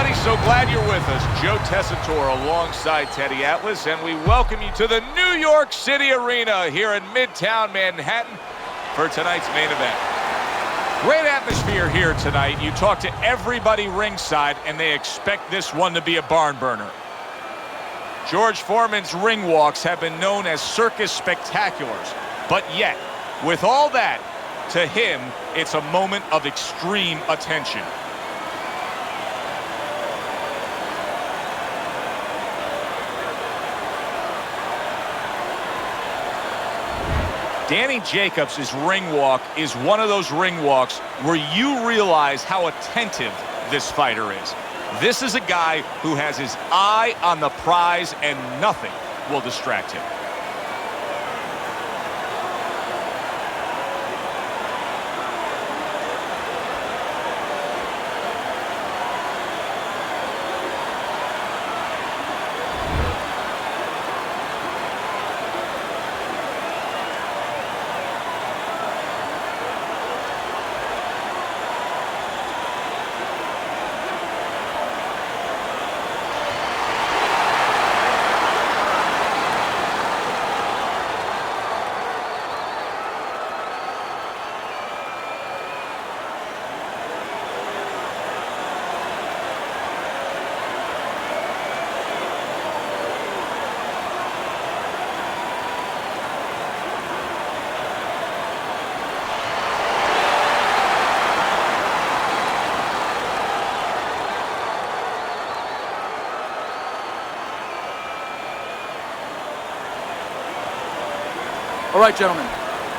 everybody. So glad you're with us. Joe Tessitore alongside Teddy Atlas, and we welcome you to the New York City Arena here in Midtown Manhattan for tonight's main event. Great atmosphere here tonight. You talk to everybody ringside, and they expect this one to be a barn burner. George Foreman's ring walks have been known as circus spectaculars, but yet, with all that, to him, it's a moment of extreme attention. Danny Jacobs' ring walk is one of those ring walks where you realize how attentive this fighter is. This is a guy who has his eye on the prize and nothing will distract him. All right, gentlemen,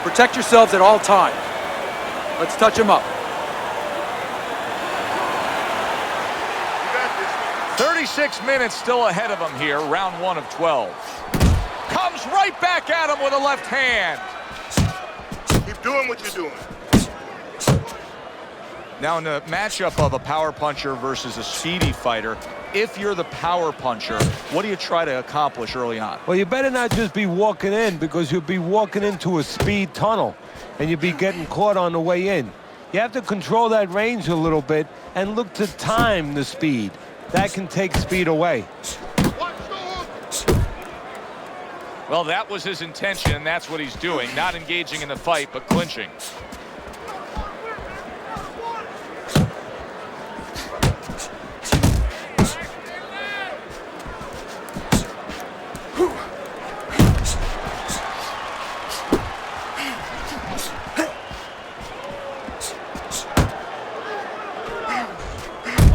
protect yourselves at all times. Let's touch him up. 36 minutes still ahead of him here, round 1 of 12. Comes right back at him with a left hand. Keep doing what you're doing. Now in the matchup of a power puncher versus a speedy fighter, if you're the power puncher, what do you try to accomplish early on? Well, you better not just be walking in, because you'll be walking into a speed tunnel and you'll be getting caught on the way in. You have to control that range a little bit and look to time the speed. That can take speed away. Well, that was his intention, and that's what he's doing. Not engaging in the fight, but clinching.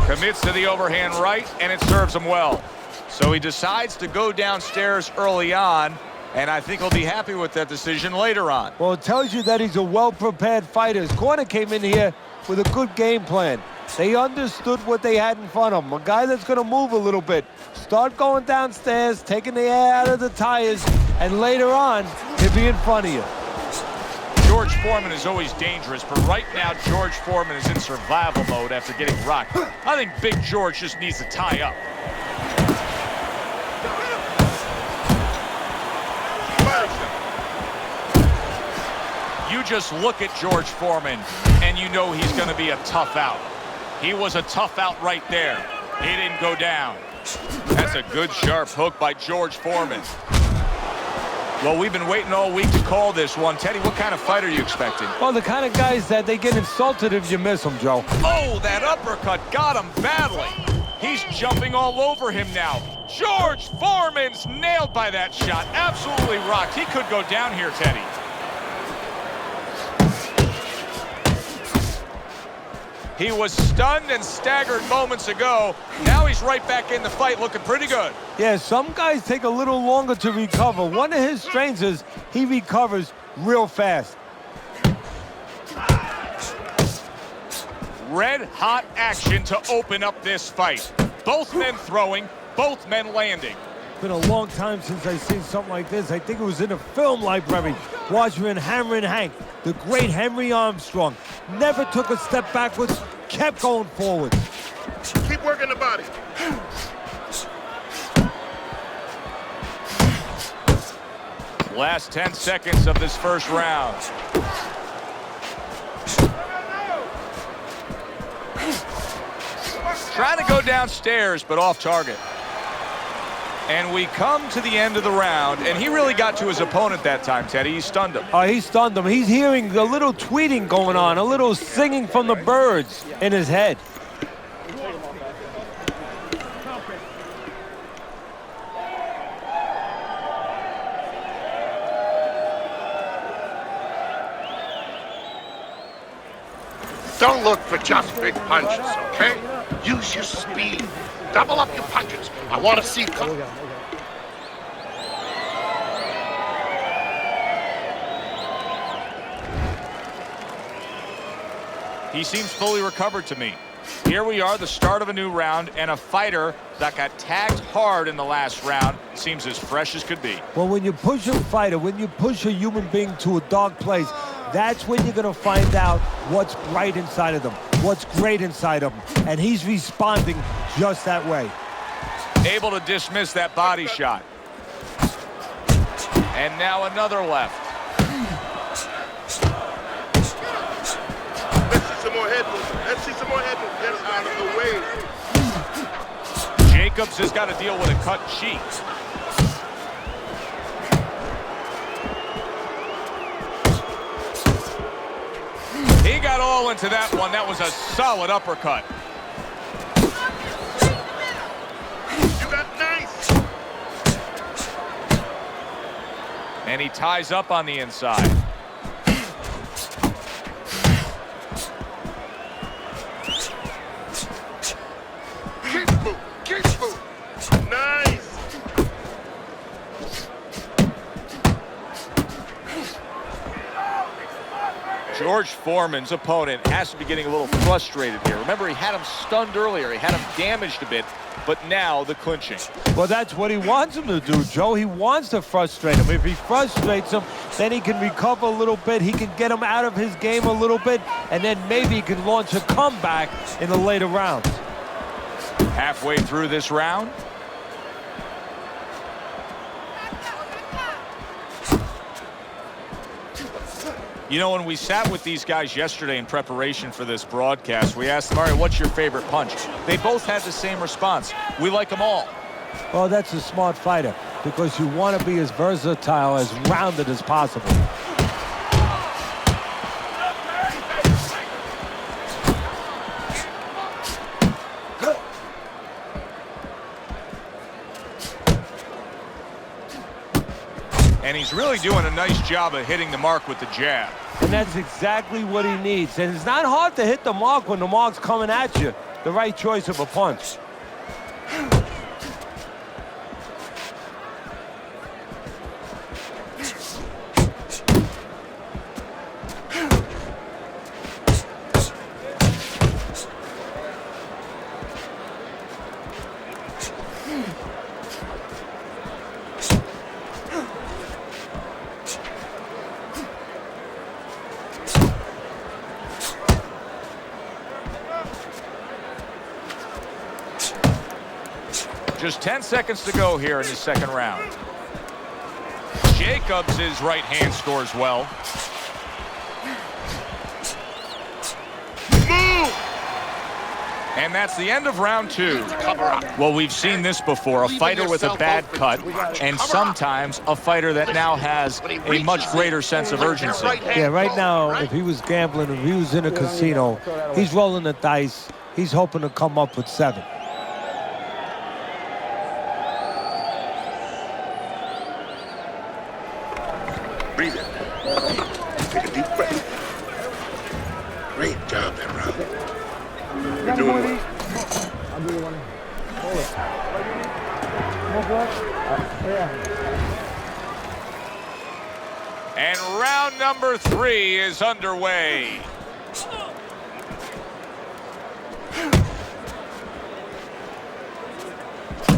Commits to the overhand right, and it serves him well. So he decides to go downstairs early on, and I think he'll be happy with that decision later on. Well, it tells you that he's a well-prepared fighter. His corner came in here with a good game plan. They understood what they had in front of him. A guy that's going to move a little bit. Start going downstairs, taking the air out of the tires, and later on, he'll be in front of you. George Foreman is always dangerous, but right now George Foreman is in survival mode after getting rocked. I think Big George just needs to tie up. You just look at George Foreman, and you know he's going to be a tough out. He was a tough out right there. He didn't go down. That's a good sharp hook by George Foreman. Well, we've been waiting all week to call this one. Teddy, what kind of fight are you expecting? Well, the kind of guys that they get insulted if you miss them, Joe. Oh, that uppercut got him badly. He's jumping all over him now. George Foreman's nailed by that shot. Absolutely rocked. He could go down here, Teddy. He was stunned and staggered moments ago. Now he's right back in the fight, looking pretty good. Yeah, some guys take a little longer to recover. One of his strengths is he recovers real fast. Red-hot action to open up this fight. Both men throwing, both men landing. It's been a long time since I've seen something like this. I think it was in a film library. Watching Hammerin' Hank, the great Henry Armstrong, never took a step backwards, kept going forward. Keep working the body. Last 10 seconds of this first round. Trying to go downstairs, but off target. And we come to the end of the round, and he really got to his opponent that time, Teddy. He stunned him. Oh, he stunned him. He's hearing a little tweeting going on, a little singing from the birds in his head. Don't look for just big punches, okay? Use your speed. Double up your punches. I want to see them. He seems fully recovered to me. Here we are, the start of a new round, and a fighter that got tagged hard in the last round seems as fresh as could be. Well, when you push a fighter, when you push a human being to a dark place, that's when you're going to find out what's right inside of them, what's great inside of them. And he's responding just that way. Able to dismiss that body shot. And now another left. Let's see some more head movement. Let's see some more head movement. Get us out of the way. Jacobs has got to deal with a cut cheek. He got all into that one. That was a solid uppercut. You got nice. And he ties up on the inside. Keep moving. Keep moving. Nice. George Foreman's opponent has to be getting a little frustrated here. Remember, he had him stunned earlier. He had him damaged a bit, but now the clinching. Well, that's what he wants him to do, Joe. He wants to frustrate him. If he frustrates him, then he can recover a little bit. He can get him out of his game a little bit, and then maybe he can launch a comeback in the later rounds. Halfway through this round. You know, when we sat with these guys yesterday in preparation for this broadcast, we asked them, all right, what's your favorite punch? They both had the same response. We like them all. Well, that's a smart fighter because you want to be as versatile, as rounded as possible. And he's really doing a nice job of hitting the mark with the jab. And that's exactly what he needs. And it's not hard to hit the mark when the mark's coming at you. The right choice of a punch. Just 10 seconds to go here in the second round. Jacobs' right hand scores well. Move! And that's the end of round two. Cover up. Well, we've seen this before, a fighter with a bad cut, and sometimes a fighter that now has a much greater sense of urgency. Yeah, right now, if he was gambling, if he was in a casino, he's rolling the dice. He's hoping to come up with 7. Breathe in. Take a deep breath. Great job that round. You're doing well. I'll do the one. Hold it. More blood? Yeah. And round number 3 is underway.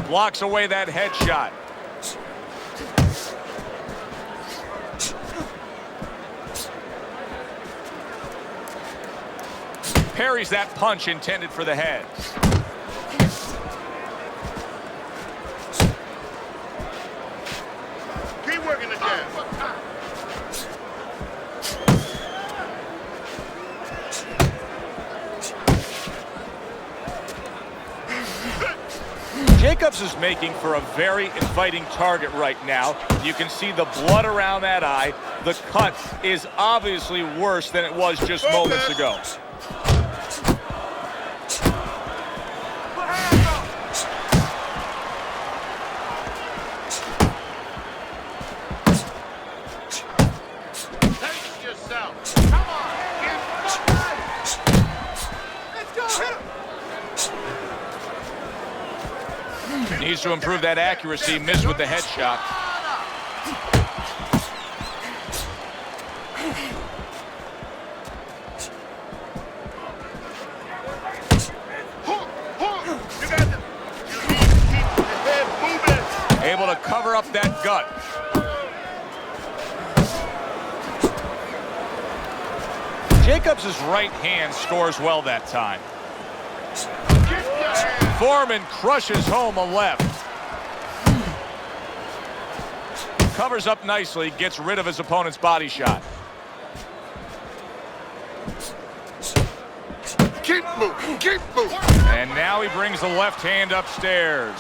Blocks away that headshot. Parries that punch intended for the head. Keep working the jab. Jacobs is making for a very inviting target right now. You can see the blood around that eye. The cut is obviously worse than it was just moments ago. Needs to improve that accuracy. Missed with the headshot. Able to cover up that gut. Jacobs' right hand scores well that time. Foreman crushes home a left. Covers up nicely, gets rid of his opponent's body shot. Keep moving, keep moving. And now he brings the left hand upstairs.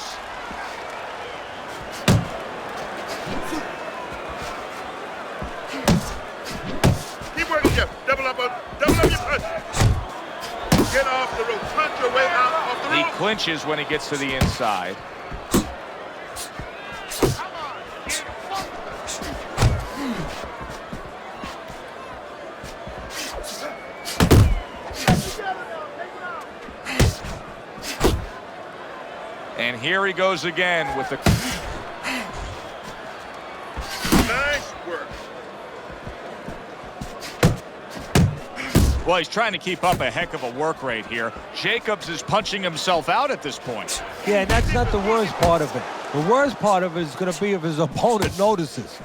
Keep working, Jeff. Double up your punch. Get off the rope. Punch your way out off the rope. He clinches when he gets to the inside. And here he goes again with the... Nice work. Well, he's trying to keep up a heck of a work rate here. Jacobs is punching himself out at this point. Yeah, and that's not the worst part of it. The worst part of it is going to be if his opponent notices.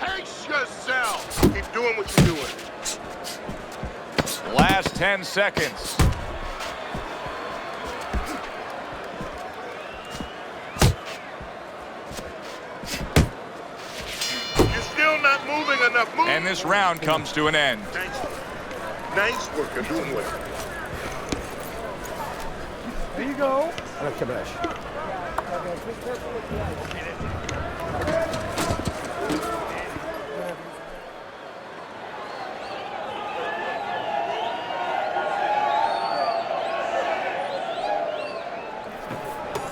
Pace yourself. Keep doing what you're doing. Last 10 seconds. You're still not moving enough. Move. And this round comes to an end. Nice work. You're doing well. There you go. Kabash.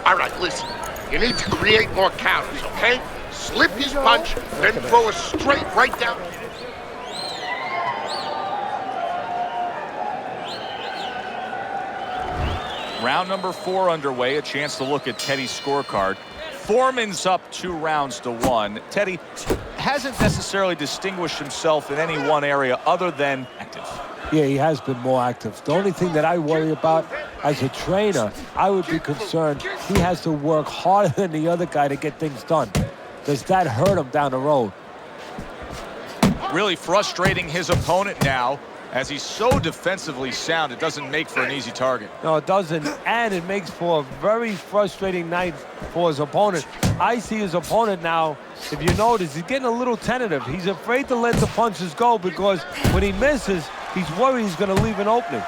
All right, listen. You need to create more counters, okay? Slip his punch, then throw it straight right down. Round number 4 underway. A chance to look at Teddy's scorecard. Foreman's up 2-1. Teddy hasn't necessarily distinguished himself in any one area other than active. Yeah, he has been more active. The only thing that I worry about as a trainer, I would be concerned he has to work harder than the other guy to get things done. Does that hurt him down the road? Really frustrating his opponent now as he's so defensively sound. It doesn't make for an easy target. No, it doesn't, and it makes for a very frustrating night for his opponent. I see his opponent now, if you notice, he's getting a little tentative. He's afraid to let the punches go because when he misses, he's worried he's going to leave an opening.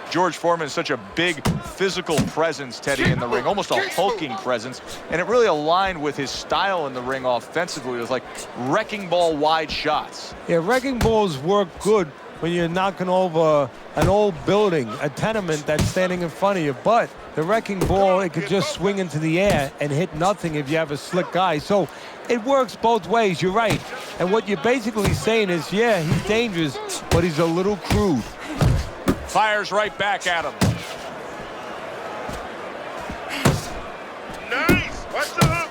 George Foreman is such a big physical presence, Teddy, in the ring, almost a hulking presence, and it really aligned with his style in the ring offensively. It was like wrecking ball wide shots. Yeah, wrecking balls work good when you're knocking over an old building, a tenement that's standing in front of you, but the wrecking ball, it could just swing into the air and hit nothing if you have a slick guy. So it works both ways, you're right. And what you're basically saying is, yeah, he's dangerous, but he's a little crude. Fires right back at him. Nice. Watch the hook.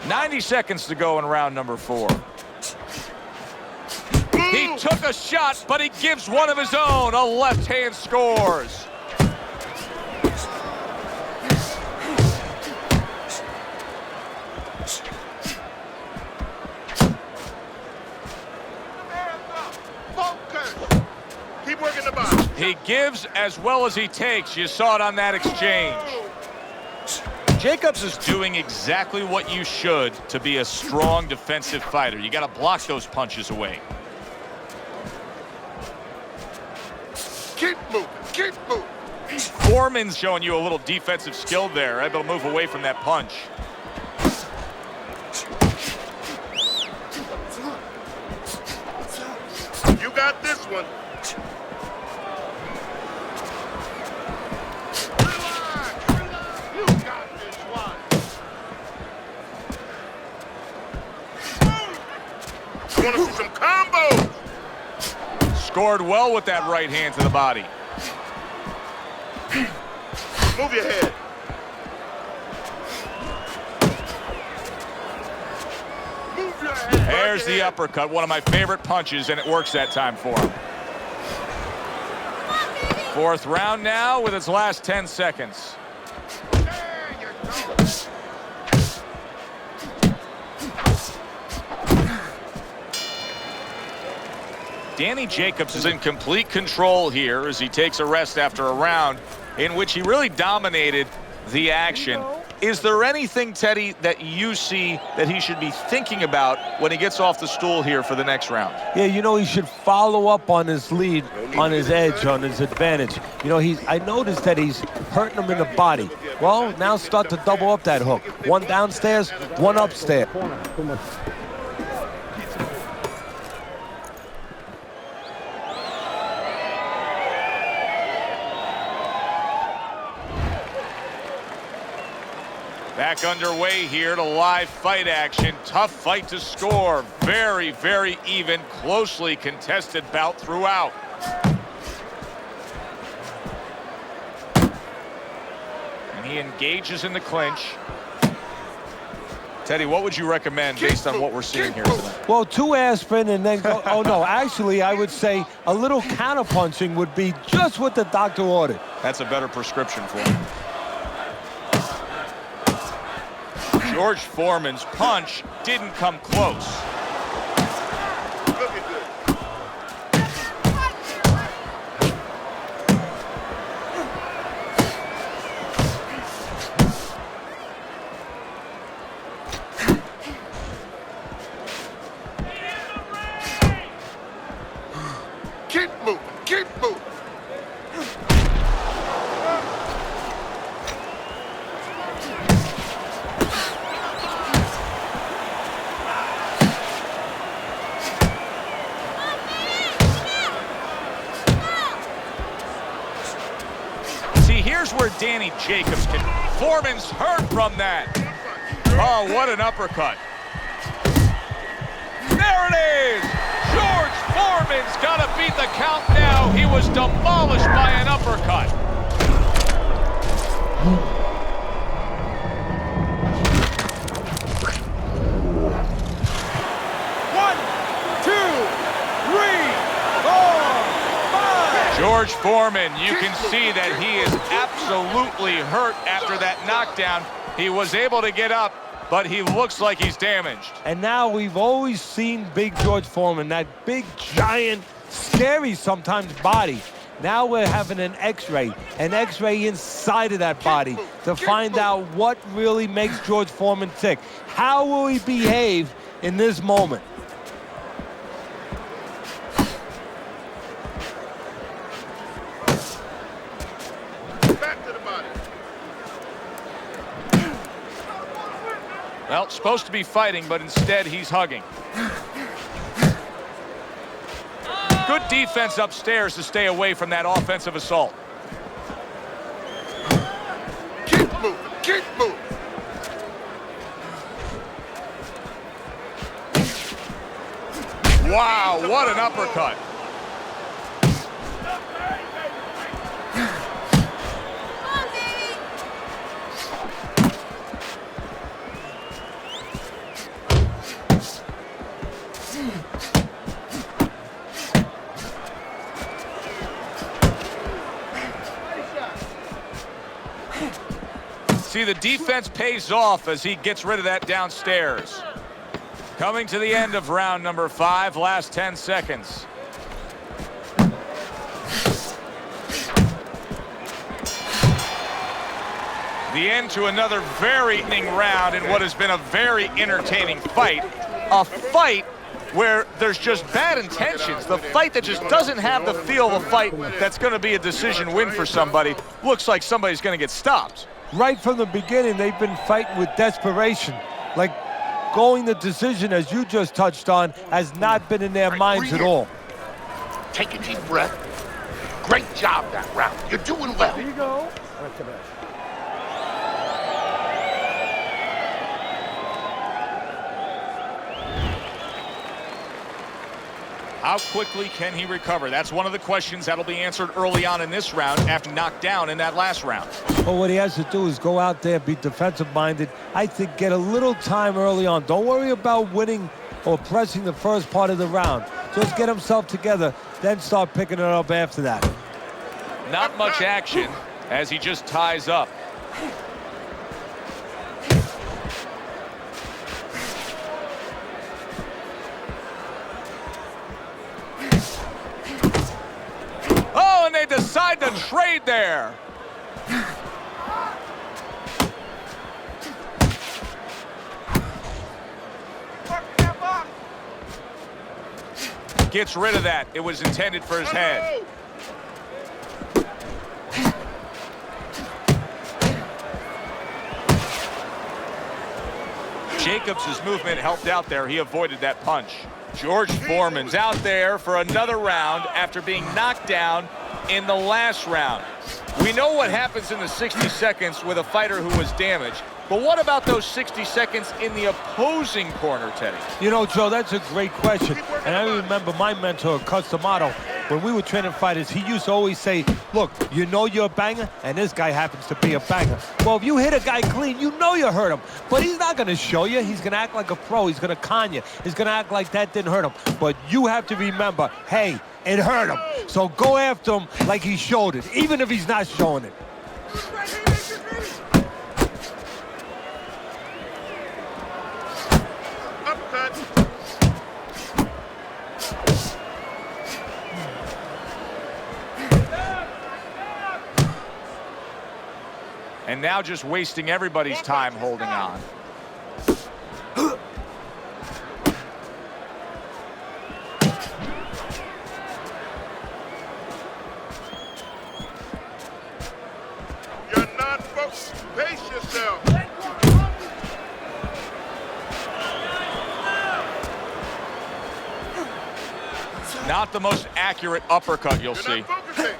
90 seconds to go in round number 4. He took a shot, but he gives one of his own. A left hand scores. Keep working the box. He gives as well as he takes. You saw it on that exchange. Jacobs is doing exactly what you should to be a strong defensive fighter. You got to block those punches away. Keep moving. Keep moving. Foreman's showing you a little defensive skill there, able to move away from that punch. You got this one. Relax, relax. You got this one. I want to see some combos. Scored well with that right hand to the body. Move your head. Move your head. There's the uppercut, one of my favorite punches, and it works that time for him. Fourth round now with its last 10 seconds. There you go. Danny Jacobs is in complete control here as he takes a rest after a round in which he really dominated the action. Is there anything, Teddy, that you see that he should be thinking about when he gets off the stool here for the next round? Yeah, you know, he should follow up on his lead, on his edge, on his advantage. You know, I noticed that he's hurting him in the body. Well, now start to double up that hook. One downstairs, one upstairs. Back underway here to live fight action. Tough fight to score. Very, very even, closely contested bout throughout. And he engages in the clinch. Teddy, what would you recommend based on what we're seeing here tonight? Well, 2 aspirin and then go. Oh, no, actually, I would say a little counterpunching would be just what the doctor ordered. That's a better prescription for him. George Foreman's punch didn't come close. Looking good. Keep moving. Keep moving. Here's where Danny Jacobs can. Foreman's hurt from that. Oh, what an uppercut. There it is. George Foreman's got to beat the count now. He was demolished by an uppercut. George Foreman, you can see that he is absolutely hurt after that knockdown. He was able to get up, but he looks like he's damaged. And now we've always seen big George Foreman, that big, giant, scary sometimes body. Now we're having an X-ray inside of that body to find out what really makes George Foreman tick. How will he behave in this moment? Well, supposed to be fighting, but instead he's hugging. Good defense upstairs to stay away from that offensive assault. Keep moving. Keep moving. Wow, what an uppercut. See, the defense pays off as he gets rid of that downstairs. Coming to the end of round number 5, last 10 seconds. The The end to another very entertaining round in what has been a very entertaining fight. A fight where there's just bad intentions. The fight that just doesn't have the feel of a fight that's going to be a decision win for somebody. Looks like somebody's going to get stopped. Right from the beginning, they've been fighting with desperation. Like going the decision, as you just touched on, has not been in their minds at all. Take a deep breath. Great job that round. You're doing well. Here you go. That's the best. How quickly can he recover? That's one of the questions that'll be answered early on in this round after knocked down in that last round. Well, what he has to do is go out there, be defensive-minded. I think get a little time early on. Don't worry about winning or pressing the first part of the round. Just get himself together, then start picking it up after that. Not much action as he just ties up. Oh, and they decide to trade there. Gets rid of that. It was intended for his head. Jacobs' movement helped out there. He avoided that punch. George Foreman's out there for another round after being knocked down in the last round. We know what happens in the 60 seconds with a fighter who was damaged, but what about those 60 seconds in the opposing corner, Teddy? You know, Joe, that's a great question. And I remember my mentor, Customato, when we were training fighters, he used to always say, look, you know you're a banger, and this guy happens to be a banger. Well, if you hit a guy clean, you know you hurt him. But he's not going to show you. He's going to act like a pro. He's going to con you. He's going to act like that didn't hurt him. But you have to remember, hey, it hurt him. So go after him like he showed it, even if he's not showing it. And now just wasting everybody's time holding on. You're not focused. Pace yourself. Not the most accurate uppercut you'll see. You're not focusing.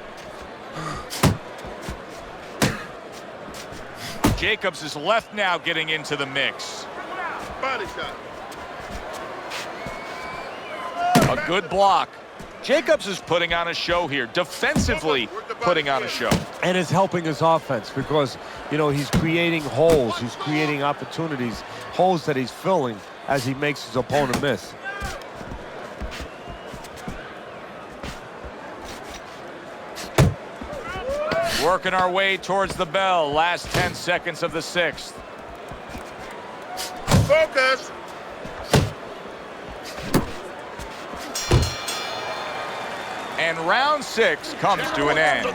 Jacobs is left now getting into the mix. Body shot. A good block. Jacobs is putting on a show here, defensively putting on a show. And it's helping his offense because, you know, he's creating holes. He's creating opportunities, holes that he's filling as he makes his opponent miss. Working our way towards the bell. Last 10 seconds of the 6th. Focus. And round 6 comes to an end.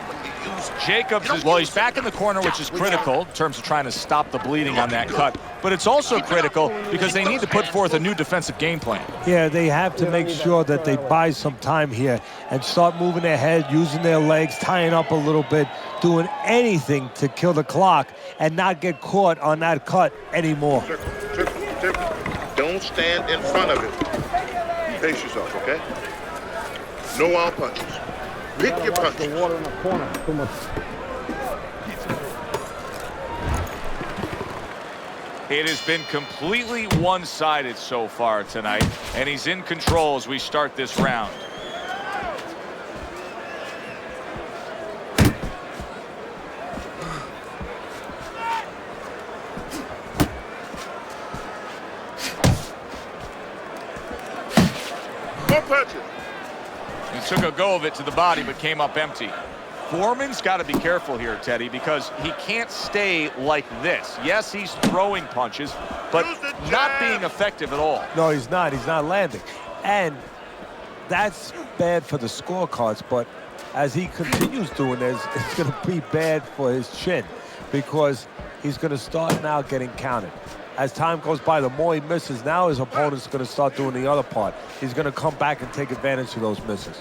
Jacobs is, well, he's back in the corner, which is critical in terms of trying to stop the bleeding on that cut. But it's also critical because they need to put forth a new defensive game plan. Yeah, they have to make sure that they buy some time here and start moving their head, using their legs, tying up a little bit, doing anything to kill the clock and not get caught on that cut anymore. Circle. Don't stand in front of it. Pace yourself, okay? No wild punches. Pick your The punches. water in the corner. Too much. It has been completely one-sided so far tonight, and he's in control as we start this round. More punches. He took a go of it to the body, but came up empty. Foreman's got to be careful here, Teddy, because he can't stay like this. Yes, he's throwing punches, but not being effective at all. No, he's not. He's not landing. And that's bad for the scorecards, but as he continues doing this, it's going to be bad for his chin because he's going to start now getting counted. As time goes by, the more he misses, now his opponent's going to start doing the other part. He's going to come back and take advantage of those misses.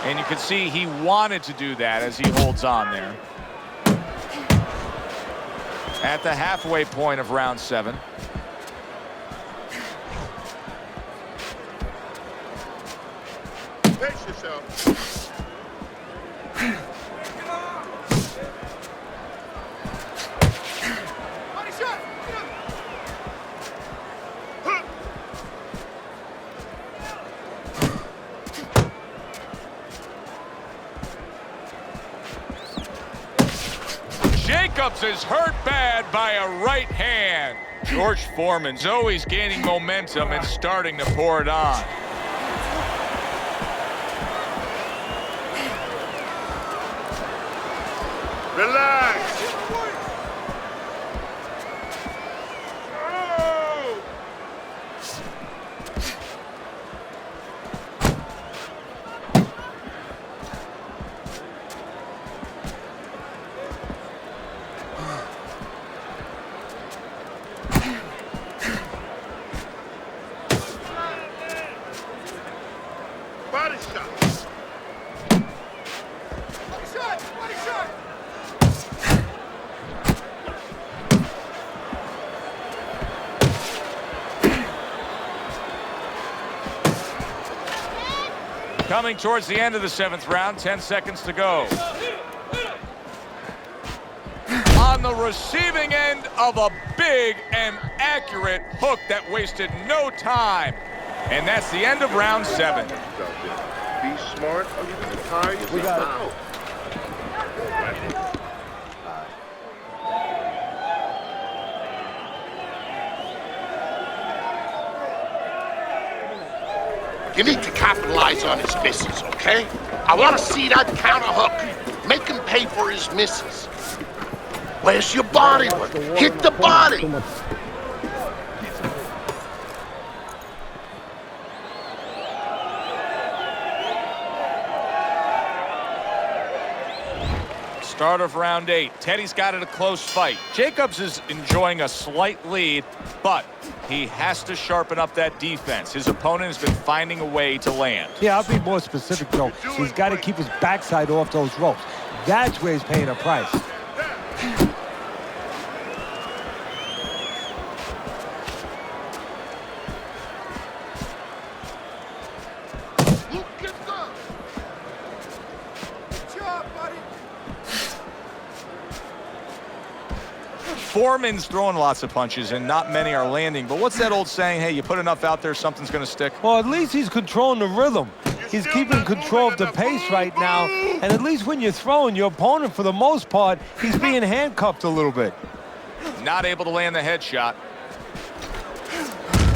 And you can see he wanted to do that as he holds on there. At the halfway point of round 7. Pace yourself. Jacobs is hurt bad by a right hand. George Foreman's always gaining momentum and starting to pour it on. Relax. Body shot. Body shot. Body shot. Coming towards the end of the 7th round, 10 seconds to go. On the receiving end of a big and accurate hook that wasted no time. And that's the end of round 7. Be smart or you're going to tire yourself out. You need to capitalize on his misses, okay? I want to see that counter hook. Make him pay for his misses. Where's your body work? Hit the body. Start of round 8. Teddy's got it a close fight. Jacobs is enjoying a slight lead, but he has to sharpen up that defense. His opponent has been finding a way to land. Yeah, I'll be more specific, though. He's got to keep his backside off those ropes. That's where he's paying a price. Foreman's throwing lots of punches, and not many are landing. But what's that old saying? Hey, you put enough out there, something's going to stick. Well, at least he's controlling the rhythm. He's keeping control of the pace right now. And at least when you're throwing, your opponent, for the most part, he's being handcuffed a little bit. Not able to land the headshot.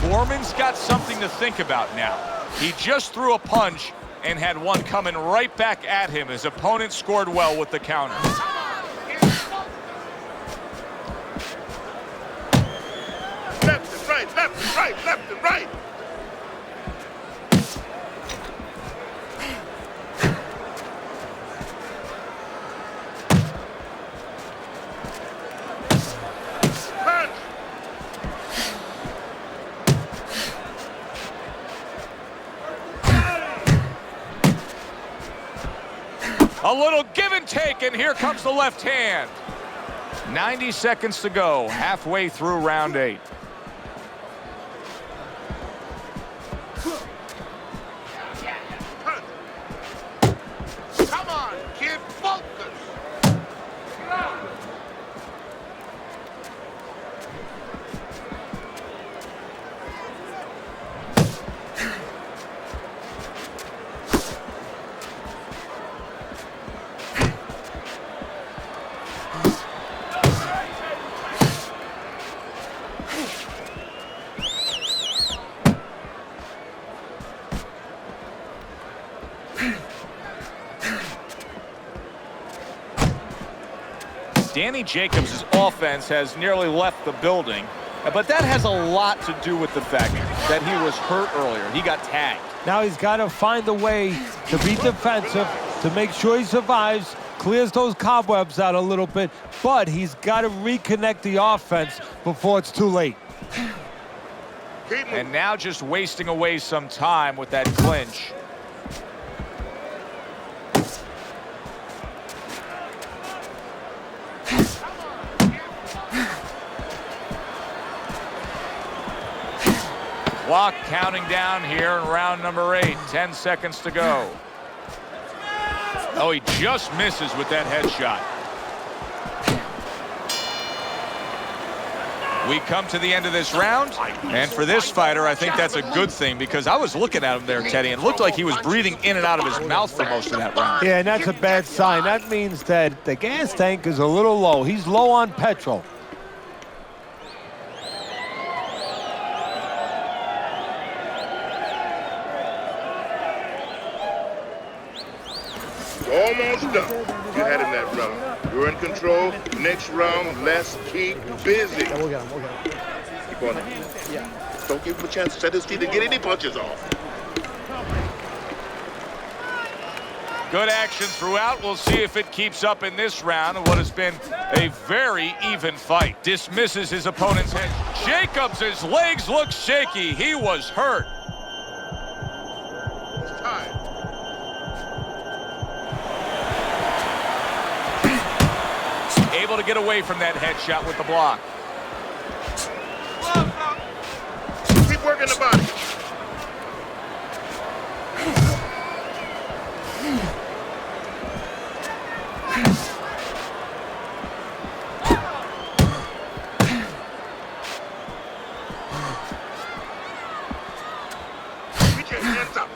Foreman's got something to think about now. He just threw a punch and had one coming right back at him. His opponent scored well with the counter. Left and right, left and right, left and right. Punch. A little give and take, and here comes the left hand. 90 seconds to go, halfway through round 8. Come on, kid, focus. Danny Jacobs' offense has nearly left the building, but that has a lot to do with the fact that he was hurt earlier. He got tagged. Now he's got to find a way to be defensive, to make sure he survives, clears those cobwebs out a little bit, but he's got to reconnect the offense before it's too late. And now just wasting away some time with that clinch. Clock counting down here in round number 8. 10 seconds to go. Oh, he just misses with that headshot. We come to the end of this round, and for this fighter, I think that's a good thing, because I was looking at him there, Teddy, and it looked like he was breathing in and out of his mouth for most of that round. Yeah, and that's a bad sign. That means that the gas tank is a little low. He's low on petrol. Almost done. You had him that round. You're in control. Next round, let's keep busy. Yeah, we'll get him. Keep on it. Yeah. Don't give him a chance to set his feet and get any punches off. Good action throughout. We'll see if it keeps up in this round of what has been a very even fight. Dismisses his opponent's head. Jacobs' legs look shaky. He was hurt. It's time. Able to get away from that headshot with the block. Keep working the body. Get your hands up.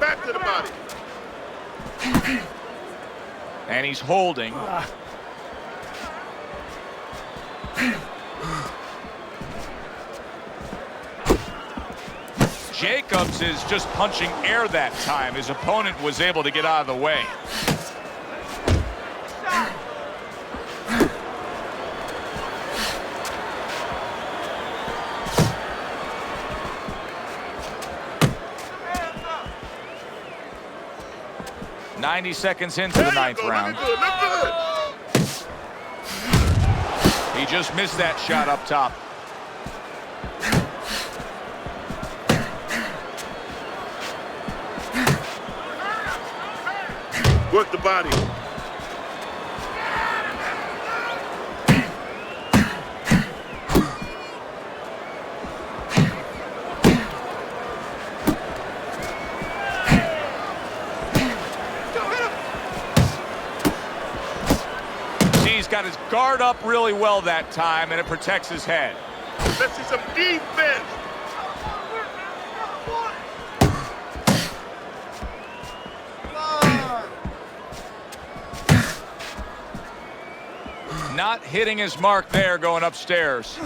Back to the body. And he's holding. Jacobs is just punching air that time. His opponent was able to get out of the way. .90 seconds into the ninth round. He just missed that shot up top. Work the body. He's got his guard up really well that time, and it protects his head. Let's see some defense. Not hitting his mark there, going upstairs.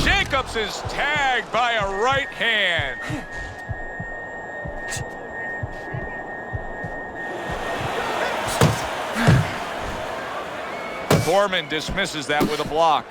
Jacobs is tagged by a right hand. Foreman dismisses that with a block.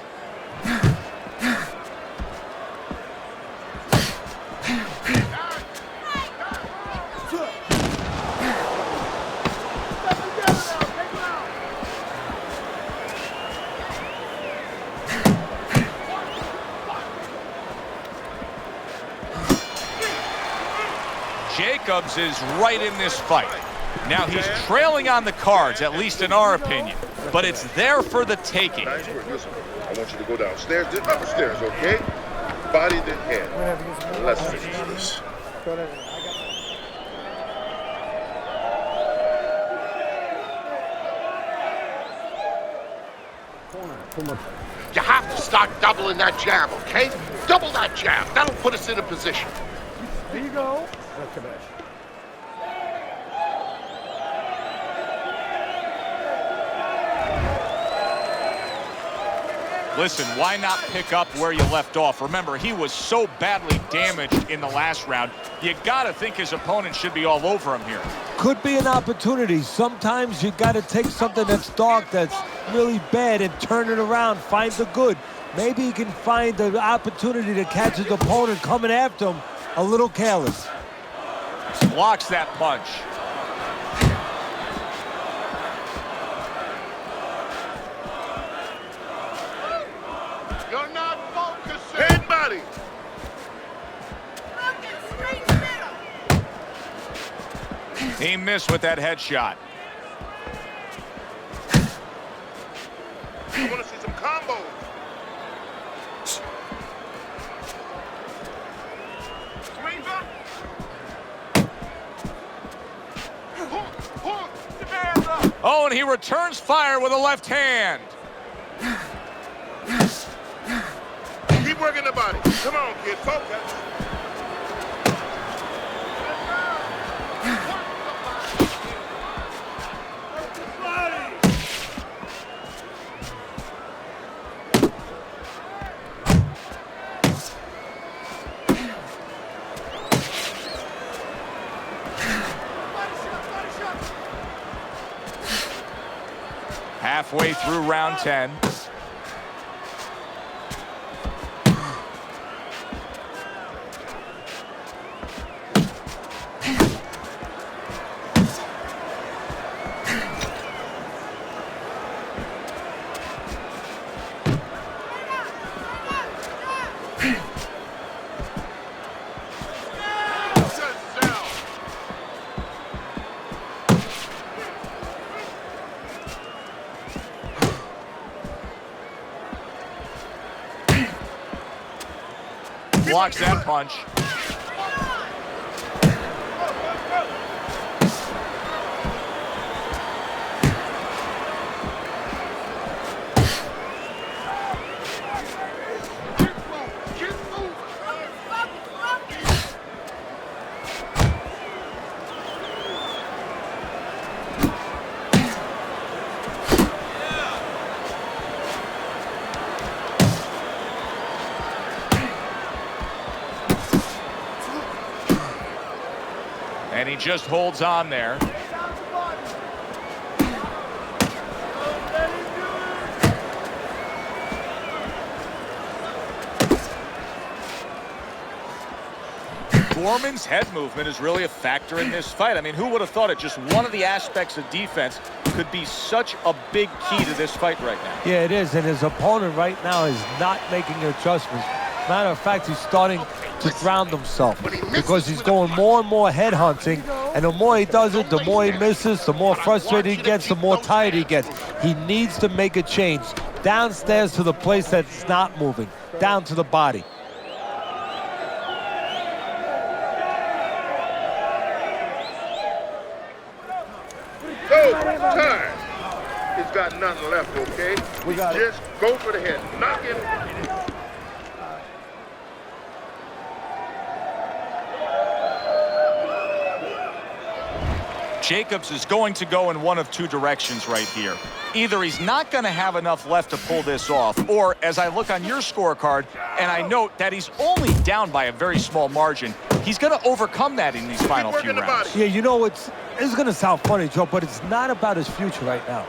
Jacobs is right in this fight. Now he's trailing on the cards, at least in our opinion, but it's there for the taking. Nice work. Listen, I want you to go downstairs, then upstairs, okay? Body then head. Let's finish this. You have to start doubling that jab, okay? Double that jab. That'll put us in a position. There you go. That's the best. Listen, why not pick up where you left off? Remember, he was so badly damaged in the last round. You got to think his opponent should be all over him here. Could be an opportunity. Sometimes you got to take something that's dark, that's really bad, and turn it around, find the good. Maybe he can find the opportunity to catch his opponent coming after him a little careless. Blocks that punch. You're not focusing. Head body. He missed with that headshot. I want to see some combos. Swing back. Oh, and he returns fire with a left hand. Keep working the body. Come on, kid. Focus. Halfway through round 10. Blocks that punch. And he just holds on there. Foreman's head movement is really a factor in this fight. I mean, who would have thought it? Just one of the aspects of defense could be such a big key to this fight right now. Yeah, it is, and his opponent right now is not making adjustments. Matter of fact, he's starting to ground himself because he's going more and more head hunting, and the more he does it, the more he misses, the more frustrated he gets, the more tired he gets. He needs to make a change downstairs to the place that's not moving, down to the body. Go, time. He's got nothing left, okay? We got it. Just go for the head. Knock him. Jacobs is going to go in one of two directions right here. Either he's not going to have enough left to pull this off, or as I look on your scorecard and I note that he's only down by a very small margin, he's going to overcome that in these final few rounds. Yeah, you know, it's going to sound funny, Joe, but it's not about his future right now.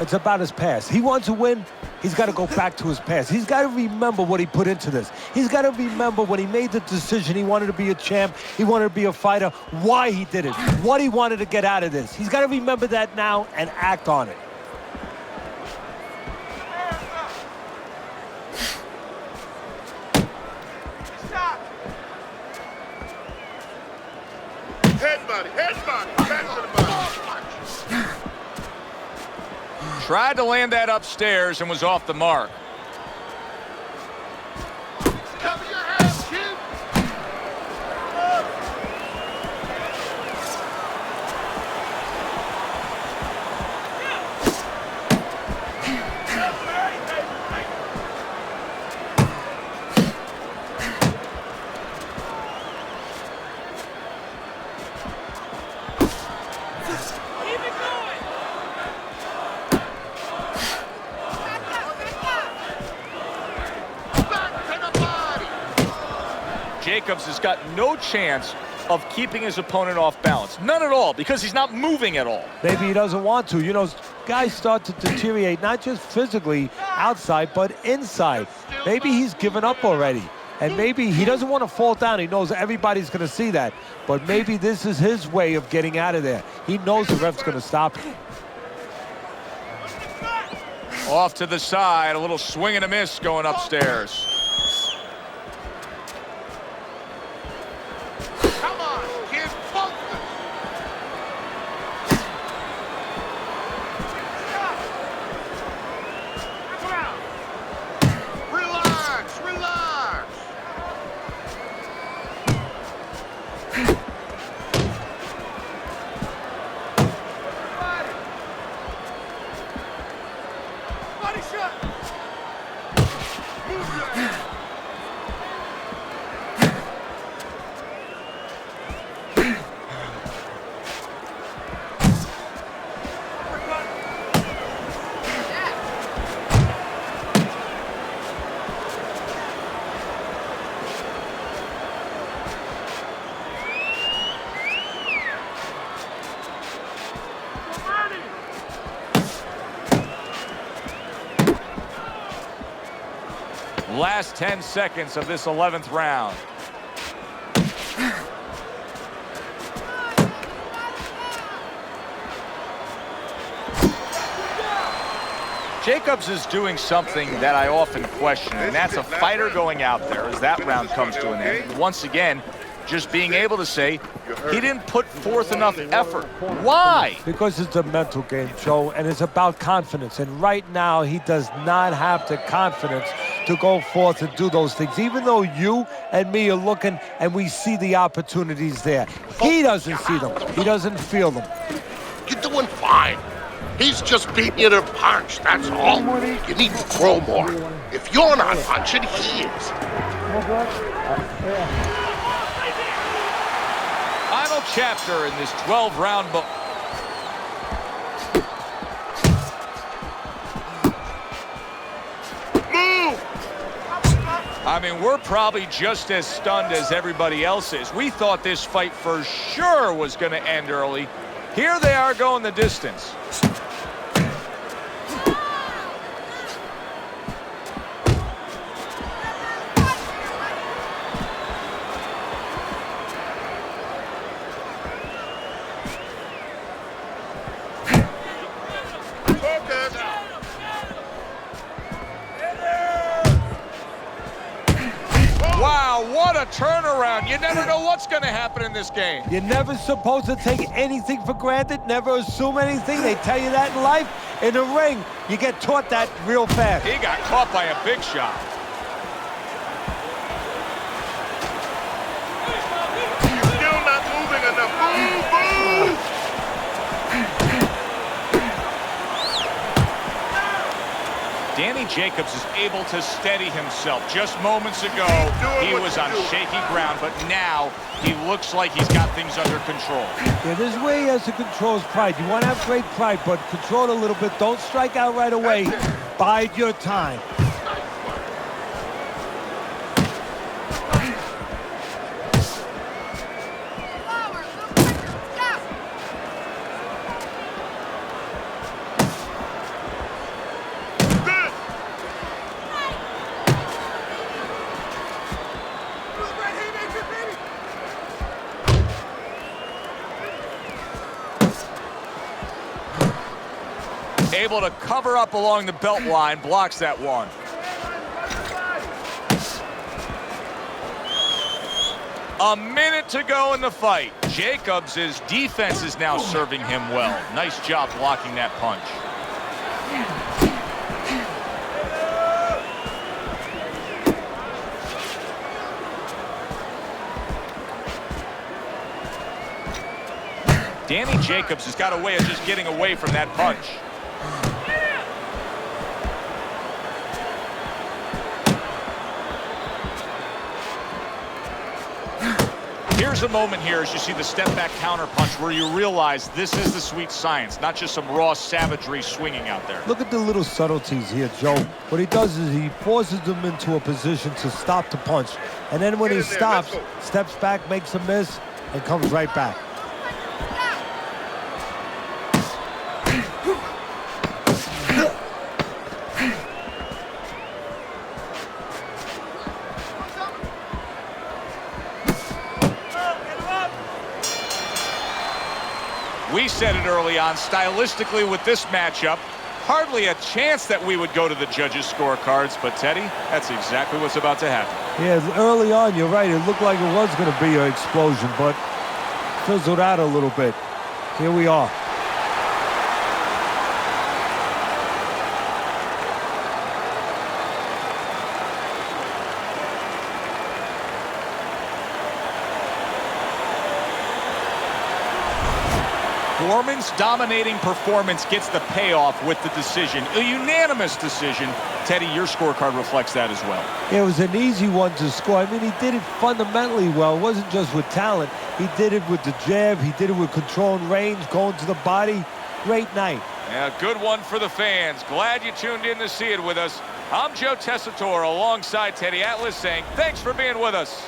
It's about his past. He wants to win. He's got to go back to his past. He's got to remember what he put into this. He's got to remember when he made the decision he wanted to be a champ, he wanted to be a fighter, why he did it, what he wanted to get out of this. He's got to remember that now and act on it. Head body, back to the body. Tried to land that upstairs and was off the mark. Cover your head, kid. Jacobs has got no chance of keeping his opponent off balance. None at all, because he's not moving at all. Maybe he doesn't want to. You know, guys start to deteriorate, not just physically outside, but inside. Maybe he's given up already. And maybe he doesn't want to fall down. He knows everybody's going to see that. But maybe this is his way of getting out of there. He knows the ref's going to stop him. Off to the side, a little swing and a miss going upstairs. Come on, kid, focus. Relax, relax. Body shot. Move your head. Last 10 seconds of this 11th round. Jacobs is doing something that I often question, and that's a fighter going out there as that round comes to an end. Once again, just being able to say he didn't put forth enough effort. Why? Because it's a mental game, Joe, and it's about confidence. And right now, he does not have the confidence to go forth and do those things. Even though you and me are looking and we see the opportunities there, he doesn't see them. He doesn't feel them. You're doing fine. He's just beating you to punch, that's all. You need to throw more. If you're not punching, he is. Final chapter in this 12-round book. I mean, we're probably just as stunned as everybody else is. We thought this fight for sure was going to end early. Here they are going the distance. Wow, what a turnaround. You never know what's going to happen in this game. You're never supposed to take anything for granted, never assume anything. They tell you that in life. In the ring, you get taught that real fast. He got caught by a big shot. Still not moving enough. Move, move! Danny Jacobs is able to steady himself. Just moments ago, he was on shaky ground, but now he looks like he's got things under control. Yeah, this is where he has to control his pride. You want to have great pride, but control it a little bit. Don't strike out right away. Bide your time. Able to cover up along the belt line, blocks that one. A minute to go in the fight. Jacobs' defense is now serving him well. Nice job blocking that punch. Danny Jacobs has got a way of just getting away from that punch. Here's a moment here as you see the step-back counterpunch where you realize this is the sweet science, not just some raw savagery swinging out there. Look at the little subtleties here, Joe. What he does is he forces them into a position to stop the punch. And then when he stops, steps back, makes a miss, and comes right back. We said it early on, stylistically with this matchup, hardly a chance that we would go to the judges' scorecards, but Teddy, that's exactly what's about to happen. Yeah, early on, you're right. It looked like it was going to be an explosion, but fizzled out a little bit. Here we are. Foreman's dominating performance gets the payoff with the decision. A unanimous decision. Teddy, your scorecard reflects that as well. It was an easy one to score. I mean, he did it fundamentally well. It wasn't just with talent. He did it with the jab. He did it with controlling range, going to the body. Great night. Yeah, good one for the fans. Glad you tuned in to see it with us. I'm Joe Tessitore alongside Teddy Atlas saying thanks for being with us.